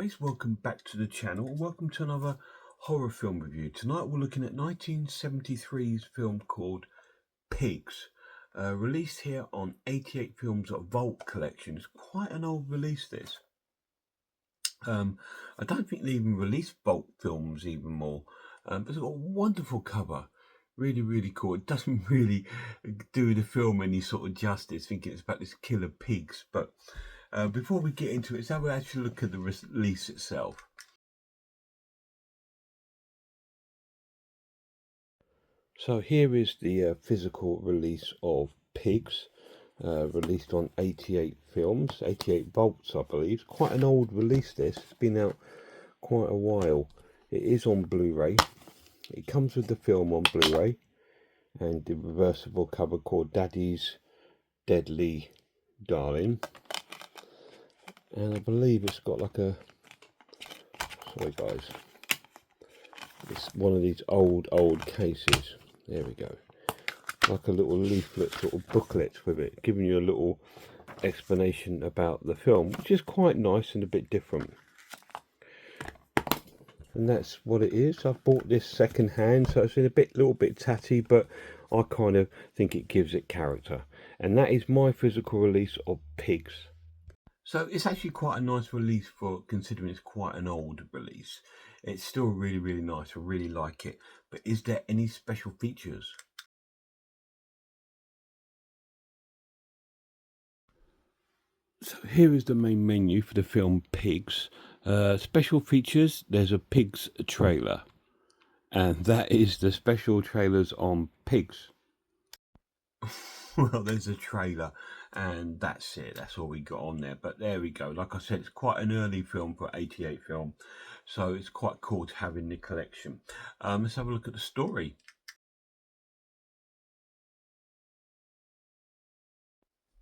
guys, welcome back to the channel and welcome to another horror film review. Tonight we're looking at 1973's film called Pigs, released here on 88 Films Vault Collection. It's quite an old release, this. I don't think they even released Vault films even more, but it's got a wonderful cover. Really cool. It doesn't really do the film any sort of justice, thinking it's about this killer pigs, but before we get into it, let's have a actually look at the release itself. So here is the physical release of Pigs, released on 88 Films, 88 Volts I believe. It's quite an old release this, it's been out quite a while. It is on Blu-ray, it comes with the film on Blu-ray and the reversible cover called Daddy's Deadly Darling. And I believe it's got like a, sorry guys, it's one of these old cases. There we go, like a little leaflet sort of booklet with it, giving you a little explanation about the film, which is quite nice and a bit different. And that's what it is. I've bought this second hand, so it's in a little bit tatty, but I kind of think it gives it character. And that is my physical release of Pigs. So it's actually quite a nice release for considering it's quite an old release. It's still really nice. I really like it. But is there any special features? So here is the main menu for the film Pigs. Special features, there's a Pigs trailer. And that is the special trailers on Pigs. Well, there's a trailer and that's it, that's all we got on there, but there we go. Like I said, it's quite an early film for 88 film, so it's quite cool to have in the collection. Let's have a look at the story.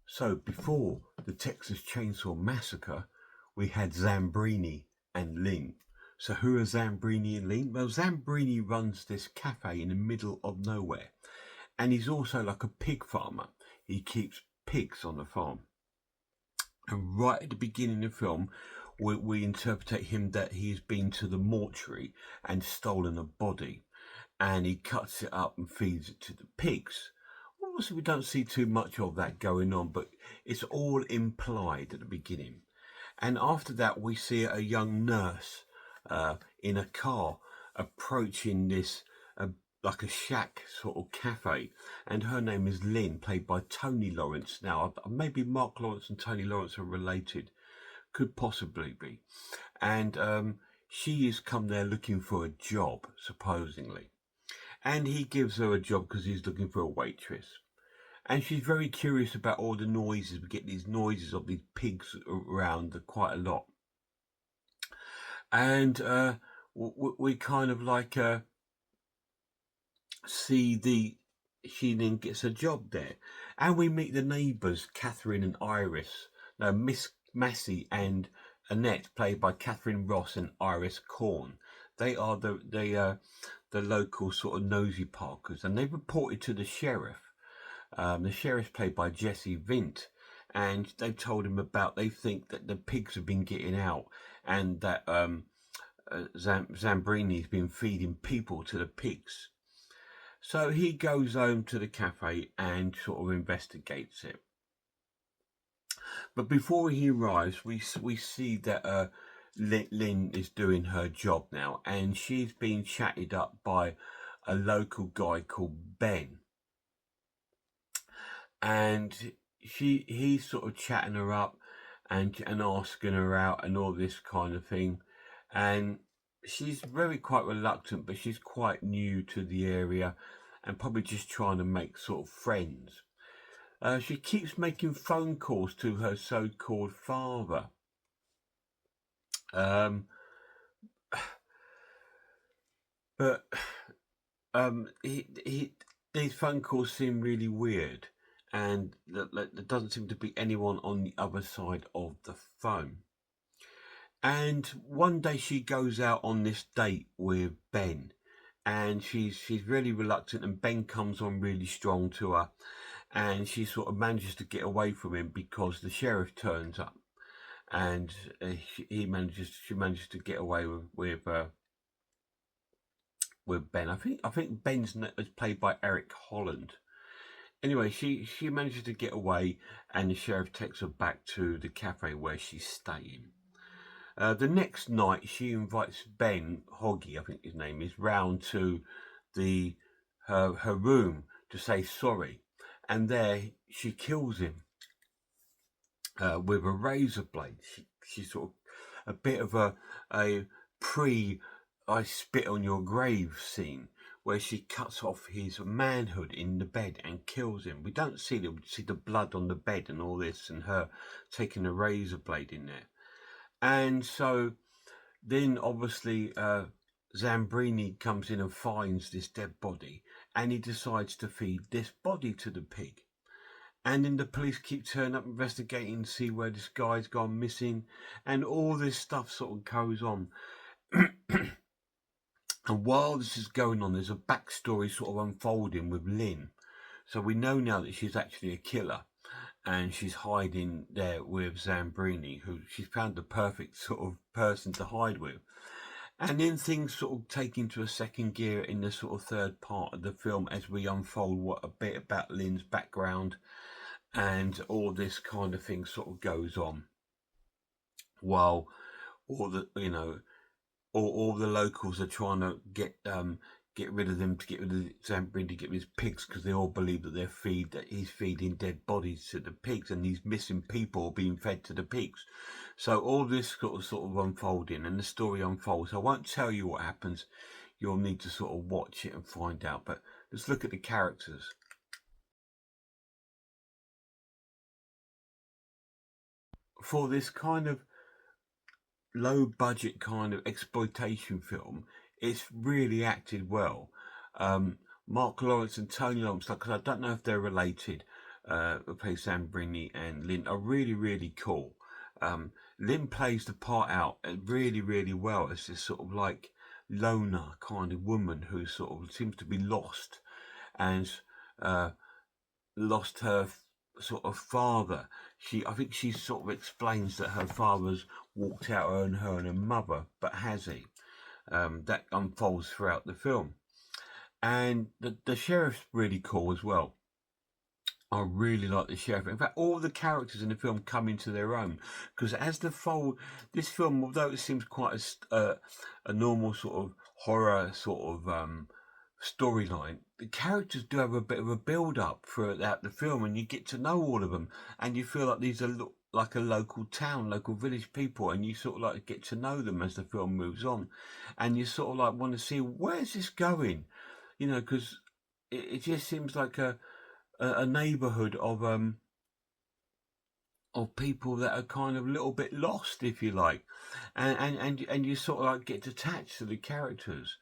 So before the Texas Chainsaw Massacre, we had Zambrini and Lynn. So who are Zambrini and Lynn? Well, Zambrini runs this cafe in the middle of nowhere, and he's also like a pig farmer. He keeps pigs on the farm. And right at the beginning of the film, we interpret him that he's been to the mortuary and stolen a body. And he cuts it up and feeds it to the pigs. Obviously, we don't see too much of that going on, but it's all implied at the beginning. And after that, we see a young nurse in a car approaching this like a shack sort of cafe, and her name is Lynn, played by Tony Lawrence. Now maybe Mark Lawrence and Tony Lawrence are related, could possibly be. And she has come there looking for a job, supposedly, and he gives her a job because he's looking for a waitress. And she's very curious about all the noises. We get these noises of these pigs around quite a lot, and we kind of like see she then gets a job there, and we meet the neighbours, Catherine and Iris. No, Miss Massey and Annette, played by Catherine Ross and Iris Korn. They are the local sort of nosy parkers, and they reported to the sheriff. The sheriff's played by Jesse Vint, and they've told him about, they think that the pigs have been getting out, and that Zambrini's been feeding people to the pigs. So he goes home to the cafe and sort of investigates it. But before he arrives, we see that Lynn is doing her job now, and she's being chatted up by a local guy called Ben. And he's sort of chatting her up and asking her out and all this kind of thing. And she's quite reluctant, but she's quite new to the area and probably just trying to make sort of friends. She keeps making phone calls to her so-called father. But these phone calls seem really weird, and there doesn't seem to be anyone on the other side of the phone. And one day she goes out on this date with Ben, and she's really reluctant, and Ben comes on really strong to her, and she sort of manages to get away from him because the sheriff turns up. and she manages to get away with Ben. I think Ben's is played by Eric Holland. Anyway, she manages to get away, and the sheriff takes her back to the cafe where she's staying. The next night, she invites Ben Hoggy, I think his name is, round to her room to say sorry, and there she kills him with a razor blade. She's sort of a bit of a I spit on your grave scene, where she cuts off his manhood in the bed and kills him. We don't see the blood on the bed and all this, and her taking a razor blade in there. And so then obviously Zambrini comes in and finds this dead body, and he decides to feed this body to the pig. And then the police keep turning up, investigating, see where this guy's gone missing, and all this stuff sort of goes on. And while this is going on, there's a backstory sort of unfolding with Lynn. So we know now that she's actually a killer, and she's hiding there with Zambrini, who she's found the perfect sort of person to hide with. And then things sort of take into a second gear in the sort of third part of the film as we unfold a bit about Lynn's background, and all this kind of thing sort of goes on, while all the all the locals are trying to get rid of them, to get rid of Zambrini, to get rid of his pigs, because they all believe that he's feeding dead bodies to the pigs, and these missing people are being fed to the pigs. So all this sort of unfolding, and the story unfolds. I won't tell you what happens. You'll need to sort of watch it and find out. But let's look at the characters. For this kind of low budget kind of exploitation film, it's really acted well. Mark Lawrence and Tony Lawrence, because I don't know if they're related, who play Zambrini and Lynn, are really cool. Lynn plays the part out really well as this sort of like loner kind of woman who sort of seems to be lost, and lost her sort of father. I think she sort of explains that her father's walked out on her and her mother, but has he? That unfolds throughout the film. And the sheriff's really cool as well. I really like the sheriff. In fact, all the characters in the film come into their own, because as this film, although it seems quite a normal sort of horror sort of storyline, the characters do have a bit of a build-up throughout the film, and you get to know all of them, and you feel like these are like a local town, local village people, and you sort of like get to know them as the film moves on, and you sort of like want to see, where's this going, because it just seems like a neighborhood of people that are kind of a little bit lost, if you like, and you sort of like get attached to the characters.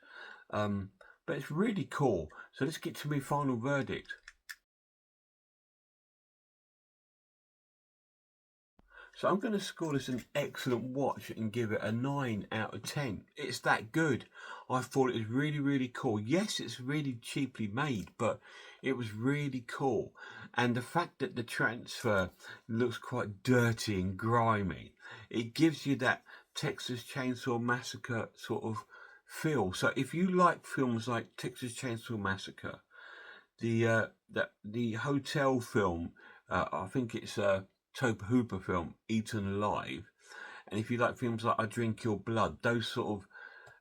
But it's really cool. So let's get to my final verdict. So I'm going to score this an excellent watch and give it a 9 out of 10. It's that good. I thought it was really cool. Yes, it's really cheaply made, but it was really cool. And the fact that the transfer looks quite dirty and grimy, it gives you that Texas Chainsaw Massacre sort of feel. So if you like films like Texas Chainsaw Massacre, the hotel film, I think it's Tobe Hooper film, Eaten Alive, and if you like films like I Drink Your Blood, those sort of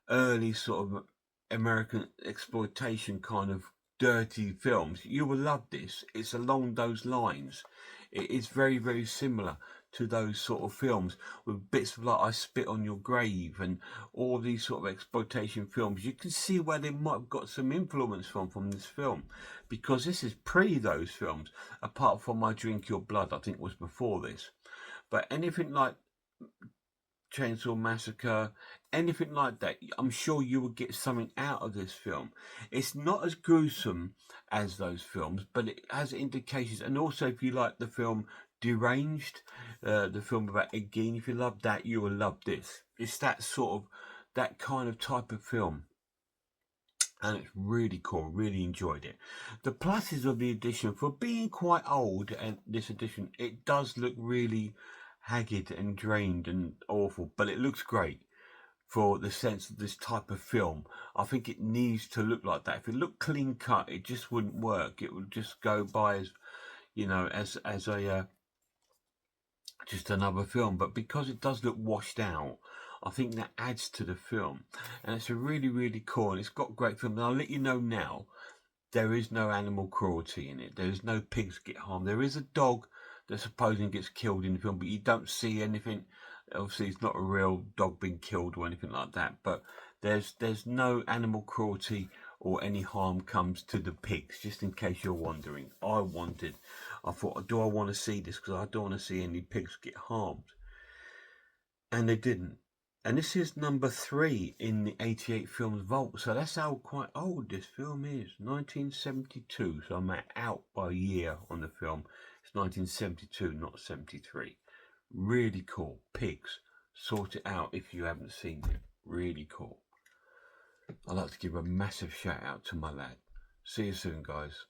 early sort of American exploitation kind of dirty films, you will love this. It's along those lines. It is very similar to those sort of films, with bits of like I Spit on Your Grave and all these sort of exploitation films. You can see where they might have got some influence from this film, because this is pre those films, apart from I Drink Your Blood, I think was before this. But anything like Chainsaw Massacre, anything like that, I'm sure you will get something out of this film. It's not as gruesome as those films, but it has indications. And also, if you like the film Deranged, the film about Ed Gein, if you love that, you will love this. It's that sort of, that kind of type of film. And it's really cool, really enjoyed it. The pluses of the edition, for being quite old, and this edition, it does look really haggard and drained and awful, but it looks great for the sense of this type of film. I think it needs to look like that. If it looked clean cut, it just wouldn't work. It would just go by as, you know, as a just another film. But because it does look washed out, I think that adds to the film, and it's a really cool, and it's got great film. And I'll let you know now, there is no animal cruelty in it. There is no pigs get harmed. There is a dog that supposedly gets killed in the film, but you don't see anything. Obviously, it's not a real dog being killed or anything like that. But there's no animal cruelty or any harm comes to the pigs. Just in case you're wondering, I thought, do I want to see this? Because I don't want to see any pigs get harmed, and they didn't. And this is number 3 in the 88 films vault. So that's how quite old this film is. 1972. So I'm out by a year on the film. It's 1972, not 73. Really cool. Pigs. Sort it out if you haven't seen it. Really cool. I'd like to give a massive shout out to my lad. See you soon, guys.